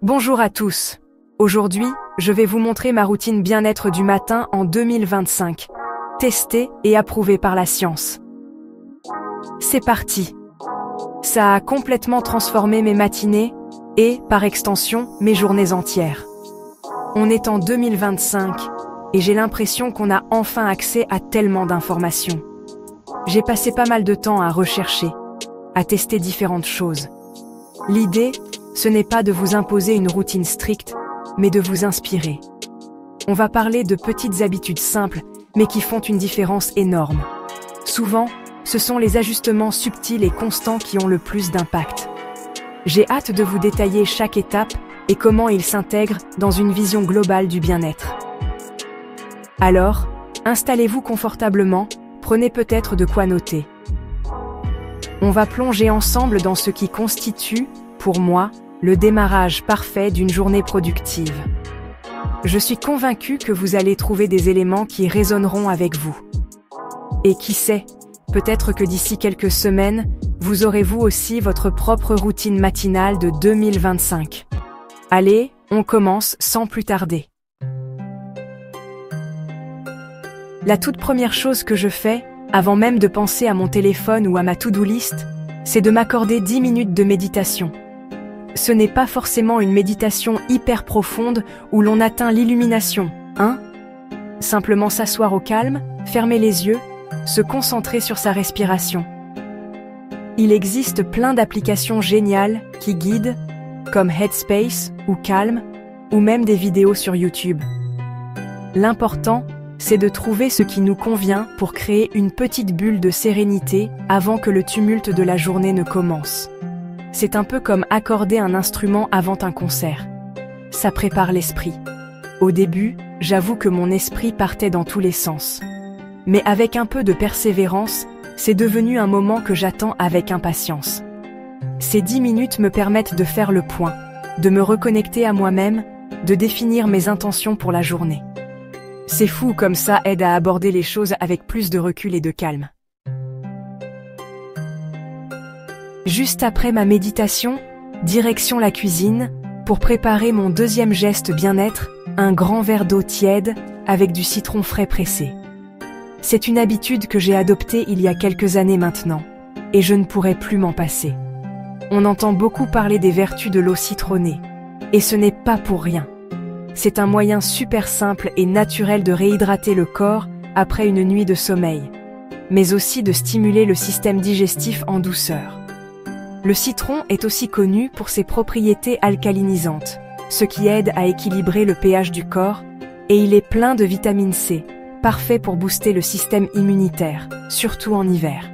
Bonjour à tous. Aujourd'hui, je vais vous montrer ma routine bien-être du matin en 2025, testée et approuvée par la science. C'est parti. Ça a complètement transformé mes matinées et, par extension, mes journées entières. On est en 2025 et j'ai l'impression qu'on a enfin accès à tellement d'informations. J'ai passé pas mal de temps à rechercher, à tester différentes choses. L'idée, ce n'est pas de vous imposer une routine stricte, mais de vous inspirer. On va parler de petites habitudes simples, mais qui font une différence énorme. Souvent, ce sont les ajustements subtils et constants qui ont le plus d'impact. J'ai hâte de vous détailler chaque étape et comment ils s'intègrent dans une vision globale du bien-être. Alors, installez-vous confortablement, prenez peut-être de quoi noter. On va plonger ensemble dans ce qui constitue, pour moi, le démarrage parfait d'une journée productive. Je suis convaincue que vous allez trouver des éléments qui résonneront avec vous. Et qui sait, peut-être que d'ici quelques semaines, vous aurez vous aussi votre propre routine matinale de 2025. Allez, on commence sans plus tarder. La toute première chose que je fais, avant même de penser à mon téléphone ou à ma to-do list, c'est de m'accorder 10 minutes de méditation. Ce n'est pas forcément une méditation hyper profonde où l'on atteint l'illumination, hein? Simplement s'asseoir au calme, fermer les yeux, se concentrer sur sa respiration. Il existe plein d'applications géniales qui guident, comme Headspace ou Calm, ou même des vidéos sur YouTube. L'important, c'est de trouver ce qui nous convient pour créer une petite bulle de sérénité avant que le tumulte de la journée ne commence. C'est un peu comme accorder un instrument avant un concert. Ça prépare l'esprit. Au début, j'avoue que mon esprit partait dans tous les sens. Mais avec un peu de persévérance, c'est devenu un moment que j'attends avec impatience. Ces 10 minutes me permettent de faire le point, de me reconnecter à moi-même, de définir mes intentions pour la journée. C'est fou comme ça aide à aborder les choses avec plus de recul et de calme. Juste après ma méditation, direction la cuisine, pour préparer mon deuxième geste bien-être, un grand verre d'eau tiède avec du citron frais pressé. C'est une habitude que j'ai adoptée il y a quelques années maintenant, et je ne pourrais plus m'en passer. On entend beaucoup parler des vertus de l'eau citronnée, et ce n'est pas pour rien. C'est un moyen super simple et naturel de réhydrater le corps après une nuit de sommeil, mais aussi de stimuler le système digestif en douceur. Le citron est aussi connu pour ses propriétés alcalinisantes, ce qui aide à équilibrer le pH du corps, et il est plein de vitamine C, parfait pour booster le système immunitaire, surtout en hiver.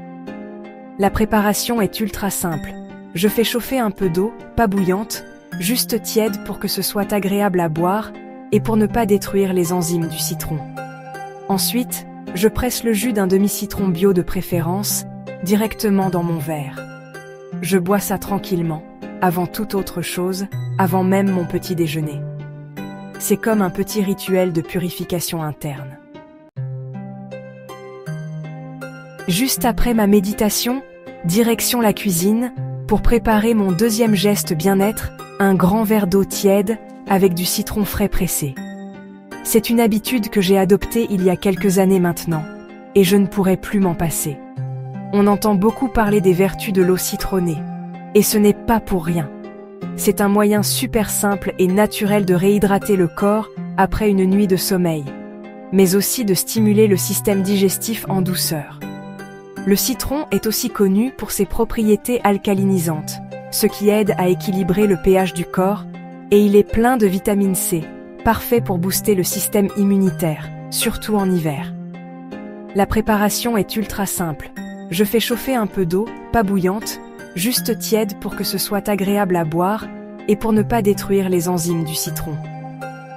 La préparation est ultra simple. Je fais chauffer un peu d'eau, pas bouillante, juste tiède pour que ce soit agréable à boire et pour ne pas détruire les enzymes du citron. Ensuite, je presse le jus d'un demi-citron bio de préférence, directement dans mon verre. Je bois ça tranquillement, avant toute autre chose, avant même mon petit déjeuner. C'est comme un petit rituel de purification interne. Juste après ma méditation, direction la cuisine, pour préparer mon deuxième geste bien-être, un grand verre d'eau tiède avec du citron frais pressé. C'est une habitude que j'ai adoptée il y a quelques années maintenant, et je ne pourrais plus m'en passer. On entend beaucoup parler des vertus de l'eau citronnée, et ce n'est pas pour rien. C'est un moyen super simple et naturel de réhydrater le corps après une nuit de sommeil, mais aussi de stimuler le système digestif en douceur. Le citron est aussi connu pour ses propriétés alcalinisantes, ce qui aide à équilibrer le pH du corps, et il est plein de vitamine C, parfait pour booster le système immunitaire, surtout en hiver. La préparation est ultra simple. Je fais chauffer un peu d'eau, pas bouillante, juste tiède pour que ce soit agréable à boire et pour ne pas détruire les enzymes du citron.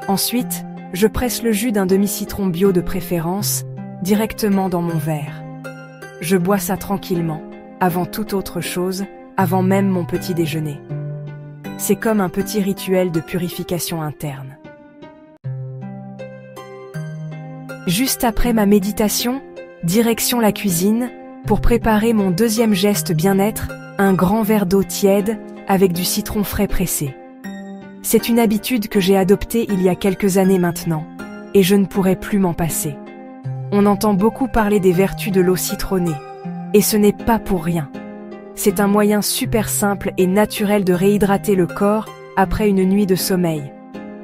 Ensuite, je presse le jus d'un demi-citron bio de préférence, directement dans mon verre. Je bois ça tranquillement, avant toute autre chose, avant même mon petit déjeuner. C'est comme un petit rituel de purification interne. Juste après ma méditation, direction la cuisine, pour préparer mon deuxième geste bien-être, un grand verre d'eau tiède avec du citron frais pressé. C'est une habitude que j'ai adoptée il y a quelques années maintenant, et je ne pourrai plus m'en passer. On entend beaucoup parler des vertus de l'eau citronnée, et ce n'est pas pour rien. C'est un moyen super simple et naturel de réhydrater le corps après une nuit de sommeil,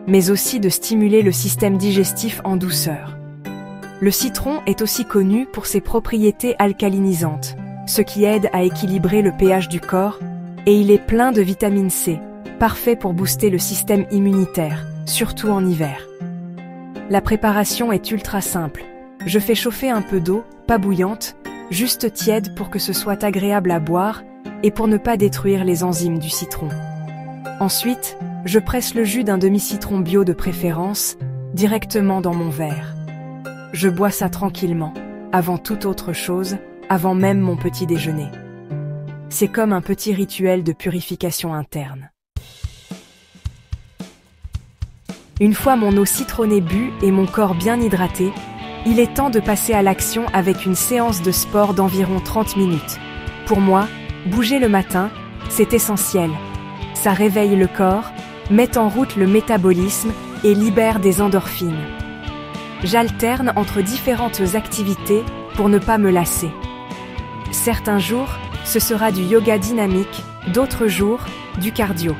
mais aussi de stimuler le système digestif en douceur. Le citron est aussi connu pour ses propriétés alcalinisantes, ce qui aide à équilibrer le pH du corps, et il est plein de vitamine C, parfait pour booster le système immunitaire, surtout en hiver. La préparation est ultra simple. Je fais chauffer un peu d'eau, pas bouillante, juste tiède pour que ce soit agréable à boire et pour ne pas détruire les enzymes du citron. Ensuite, je presse le jus d'un demi-citron bio de préférence directement dans mon verre. Je bois ça tranquillement, avant toute autre chose, avant même mon petit déjeuner. C'est comme un petit rituel de purification interne. Une fois mon eau citronnée bue et mon corps bien hydraté, il est temps de passer à l'action avec une séance de sport d'environ 30 minutes. Pour moi, bouger le matin, c'est essentiel. Ça réveille le corps, met en route le métabolisme et libère des endorphines. J'alterne entre différentes activités pour ne pas me lasser. Certains jours, ce sera du yoga dynamique, d'autres jours, du cardio.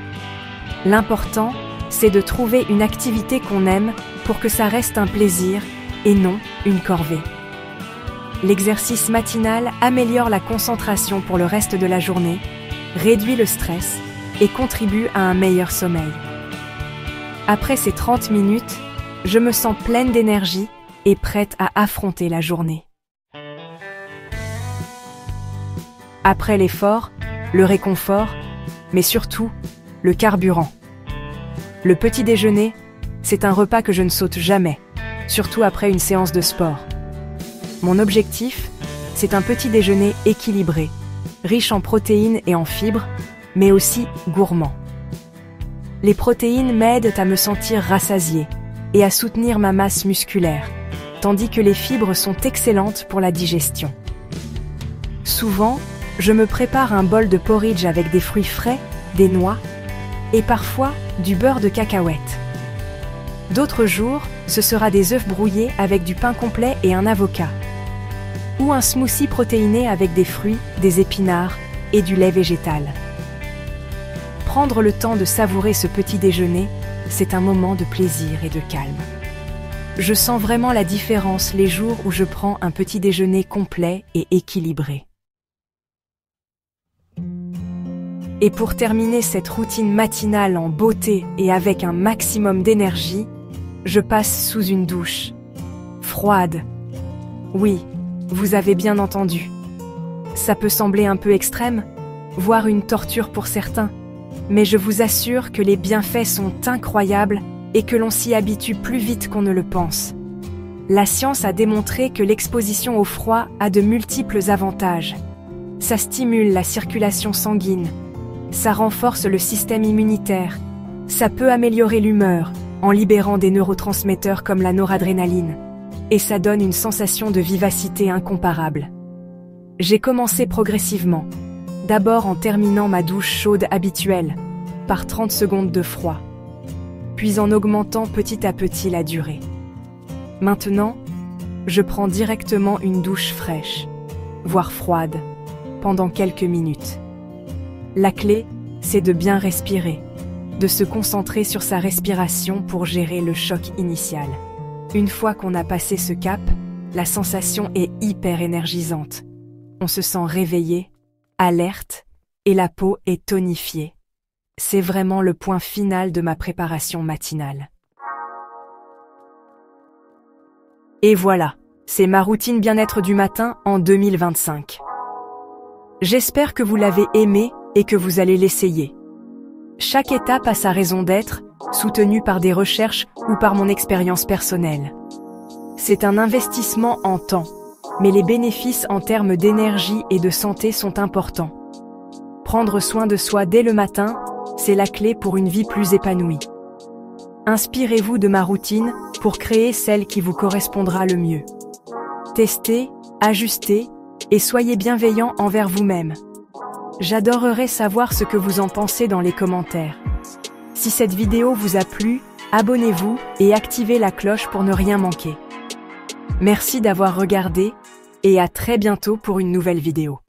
L'important, c'est de trouver une activité qu'on aime pour que ça reste un plaisir et non une corvée. L'exercice matinal améliore la concentration pour le reste de la journée, réduit le stress et contribue à un meilleur sommeil. Après ces 30 minutes, je me sens pleine d'énergie et prête à affronter la journée. Après l'effort, le réconfort, mais surtout, le carburant. Le petit déjeuner, c'est un repas que je ne saute jamais, surtout après une séance de sport. Mon objectif, c'est un petit déjeuner équilibré, riche en protéines et en fibres, mais aussi gourmand. Les protéines m'aident à me sentir rassasiée et à soutenir ma masse musculaire, tandis que les fibres sont excellentes pour la digestion. Souvent, je me prépare un bol de porridge avec des fruits frais, des noix et parfois du beurre de cacahuète. D'autres jours, ce sera des œufs brouillés avec du pain complet et un avocat. Ou un smoothie protéiné avec des fruits, des épinards et du lait végétal. Prendre le temps de savourer ce petit déjeuner, c'est un moment de plaisir et de calme. Je sens vraiment la différence les jours où je prends un petit déjeuner complet et équilibré. Et pour terminer cette routine matinale en beauté et avec un maximum d'énergie, je passe sous une douche. Froide. Oui, vous avez bien entendu. Ça peut sembler un peu extrême, voire une torture pour certains, mais je vous assure que les bienfaits sont incroyables et que l'on s'y habitue plus vite qu'on ne le pense. La science a démontré que l'exposition au froid a de multiples avantages. Ça stimule la circulation sanguine, ça renforce le système immunitaire, ça peut améliorer l'humeur en libérant des neurotransmetteurs comme la noradrénaline, et ça donne une sensation de vivacité incomparable. J'ai commencé progressivement, d'abord en terminant ma douche chaude habituelle, par 30 secondes de froid, puis en augmentant petit à petit la durée. Maintenant, je prends directement une douche fraîche, voire froide, pendant quelques minutes. La clé, c'est de bien respirer, de se concentrer sur sa respiration pour gérer le choc initial. Une fois qu'on a passé ce cap, la sensation est hyper énergisante. On se sent réveillé, alerte, et la peau est tonifiée. C'est vraiment le point final de ma préparation matinale. Et voilà, c'est ma routine bien-être du matin en 2025. J'espère que vous l'avez aimé et que vous allez l'essayer. Chaque étape a sa raison d'être, soutenue par des recherches ou par mon expérience personnelle. C'est un investissement en temps, mais les bénéfices en termes d'énergie et de santé sont importants. Prendre soin de soi dès le matin, c'est la clé pour une vie plus épanouie. Inspirez-vous de ma routine pour créer celle qui vous correspondra le mieux. Testez, ajustez et soyez bienveillant envers vous-même. J'adorerais savoir ce que vous en pensez dans les commentaires. Si cette vidéo vous a plu, abonnez-vous et activez la cloche pour ne rien manquer. Merci d'avoir regardé et à très bientôt pour une nouvelle vidéo.